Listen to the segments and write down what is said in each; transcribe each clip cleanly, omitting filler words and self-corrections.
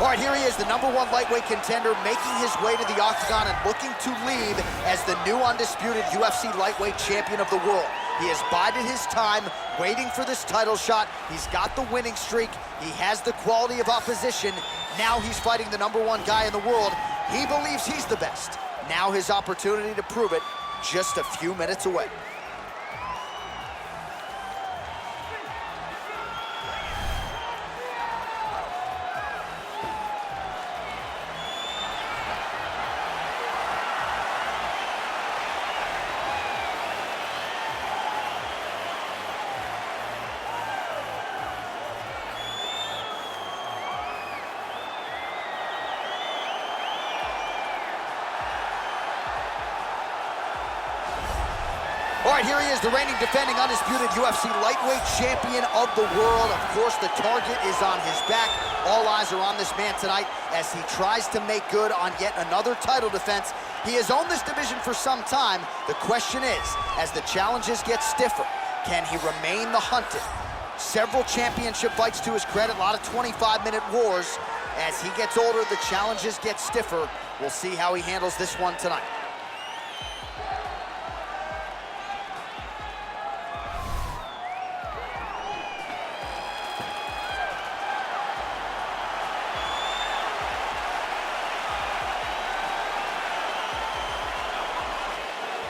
All right, here he is, the #1 lightweight contender, making his way to the octagon and looking to leave as the new undisputed UFC lightweight champion of the world. He has bided his time, waiting for this title shot. He's got the winning streak. He has the quality of opposition. Now he's fighting the #1 guy in the world. He believes he's the best. Now his opportunity to prove it, just a few minutes away. All right, here he is, the reigning, defending, undisputed UFC lightweight champion of the world. Of course, the target is on his back. All eyes are on this man tonight as he tries to make good on yet another title defense. He has owned this division for some time. The question is, as the challenges get stiffer, can he remain the hunted? Several championship fights to his credit, a lot of 25-minute wars. As he gets older, the challenges get stiffer. We'll see how he handles this one tonight.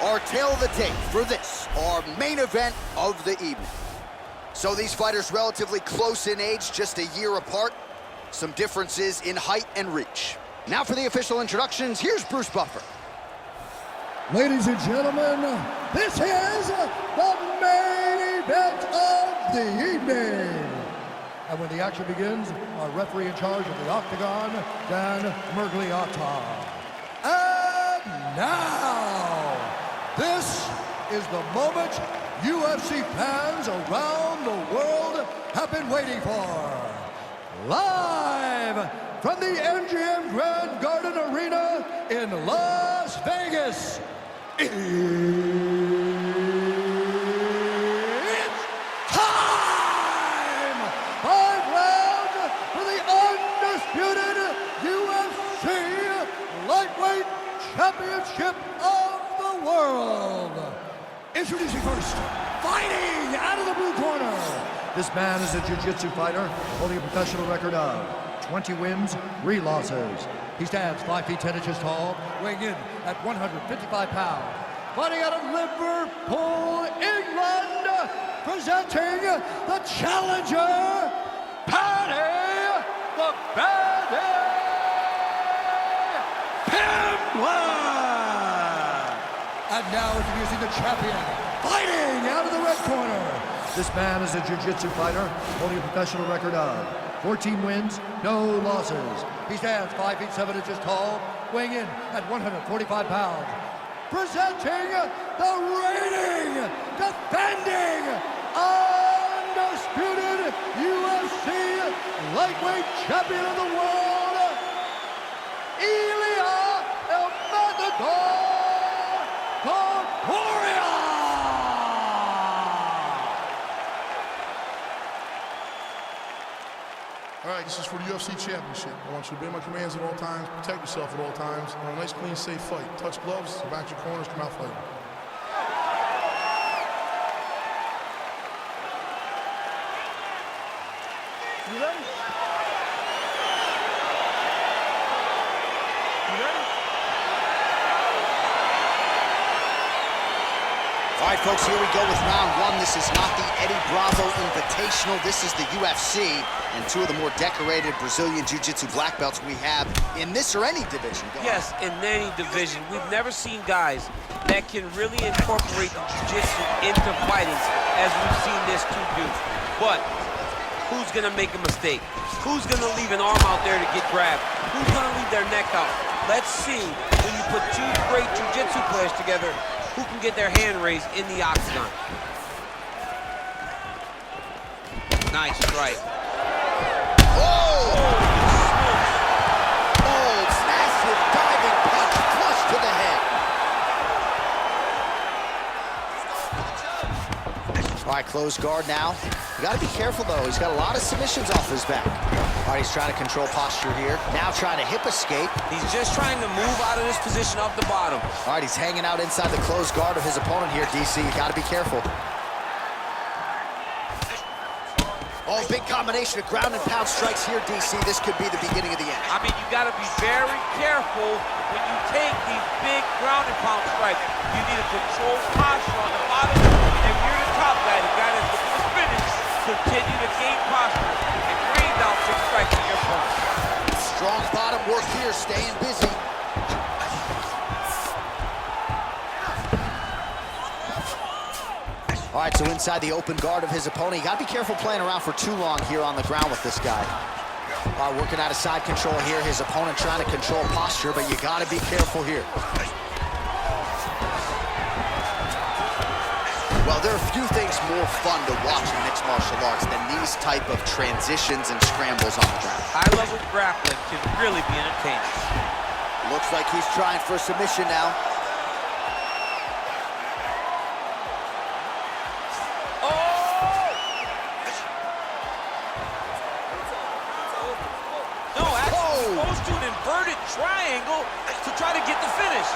Our tail of the tape for this, our main event of the evening. So these fighters relatively close in age, just a year apart. Some differences in height and reach. Now for the official introductions, here's Bruce Buffer. Ladies and gentlemen, this is the main event of the evening. And when the action begins, our referee in charge of the octagon, Dan Mergliotta. And now, this is the moment UFC fans around the world have been waiting for. Live from the MGM Grand Garden Arena in Las Vegas, it's time! 5 rounds for the undisputed UFC Lightweight Championship of the world. Introducing first, fighting out of the blue corner. This man is a jiu-jitsu fighter holding a professional record of 20 wins, 3 losses. He stands 5 feet 10 inches tall, weighing in at 155 pounds. Fighting out of Liverpool, England, presenting the challenger, Paddy the Paddy Pimblett. And now introducing the champion, fighting out of the red corner. This man is a jiu-jitsu fighter holding a professional record of 14 wins, no losses. He stands 5 feet 7 inches tall, weighing in at 145 pounds. Presenting the reigning, defending, undisputed UFC lightweight champion of the world, Ilia Topuria. All right, this is for the UFC Championship. I want you to obey my commands at all times, protect yourself at all times, and a nice, clean, safe fight. Touch gloves, back your corners, come out fighting. You ready? You ready? All right, folks, here we go with round 1. This is not the Eddie Bravo Invitational. This is the UFC, and 2 of the more decorated Brazilian Jiu-Jitsu black belts we have in this or any division. Yes, in any division. We've never seen guys that can really incorporate the Jiu-Jitsu into fighting as we've seen this 2 do. But who's gonna make a mistake? Who's gonna leave an arm out there to get grabbed? Who's gonna leave their neck out? Let's see, when you put 2 great Jiu-Jitsu players together, who can get their hand raised in the octagon. Nice strike. Oh! Oh, massive diving punch, flush to the head. All right, closed guard now. You gotta be careful though. He's got a lot of submissions off his back. All right, he's trying to control posture here. Now trying to hip escape. He's just trying to move out of this position of the bottom. All right, he's hanging out inside the closed guard of his opponent here, DC. You got to be careful. Oh, big combination of ground and pound strikes here, DC. This could be the beginning of the end. I mean, you got to be very careful when you take these big ground and pound strikes. You need to control posture on the bottom. And you're the top guy, the guy that's looking to finish, continue to gain posture and rain down 6 strikes on your opponent. Strong bottom work here, staying busy. All right, so inside the open guard of his opponent. You got to be careful playing around for too long here on the ground with this guy. Working out of side control here. His opponent trying to control posture, but you got to be careful here. Well, there are few things more fun to watch in mixed martial arts than these type of transitions and scrambles on the ground. High-level grappling can really be entertaining. Looks like he's trying for a submission now. Inverted triangle to try to get the finish.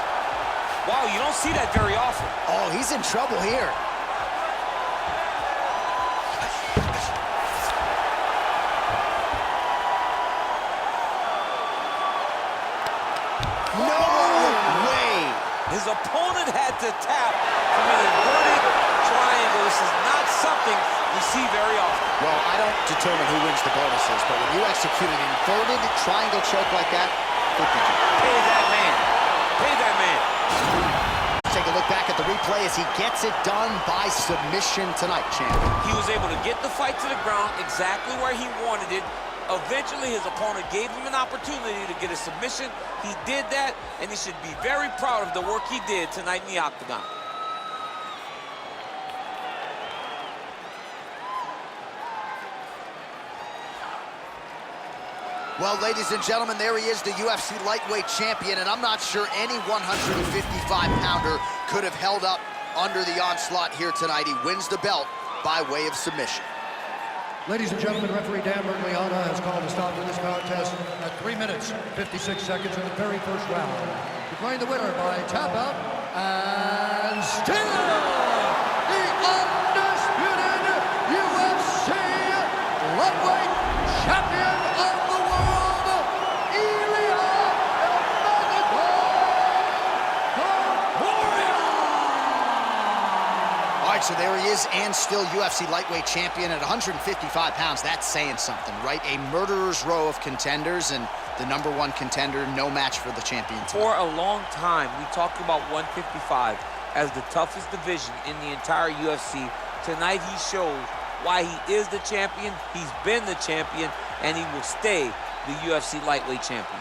Wow, you don't see that very often. Oh, he's in trouble here. No way. His opponent had to tap from an inverted triangle. This is not something we see very often. Well, I don't determine who wins the bonuses, but when you execute an inverted triangle choke like that, look at you. Pay that man. Pay that man. Take a look back at the replay as he gets it done by submission tonight, champ. He was able to get the fight to the ground exactly where he wanted it. Eventually, his opponent gave him an opportunity to get a submission. He did that, and he should be very proud of the work he did tonight in the octagon. Well, ladies and gentlemen, there he is, the UFC lightweight champion, and I'm not sure any 155-pounder could have held up under the onslaught here tonight. He wins the belt by way of submission. Ladies and gentlemen, referee Dan Bergliana has called a stop to this contest at 3 minutes, 56 seconds in the very first round. Declaring the winner by tap out, and still the undisputed UFC lightweight champion of the world, Ilia Topuria. All right, so there he is, and still UFC lightweight champion at 155 pounds. That's saying something, right? A murderer's row of contenders, and the #1 contender, no match for the champion tonight. For a long time, we talked about 155 as the toughest division in the entire UFC. Tonight, he shows why he is the champion, he's been the champion, and he will stay the UFC lightweight champion.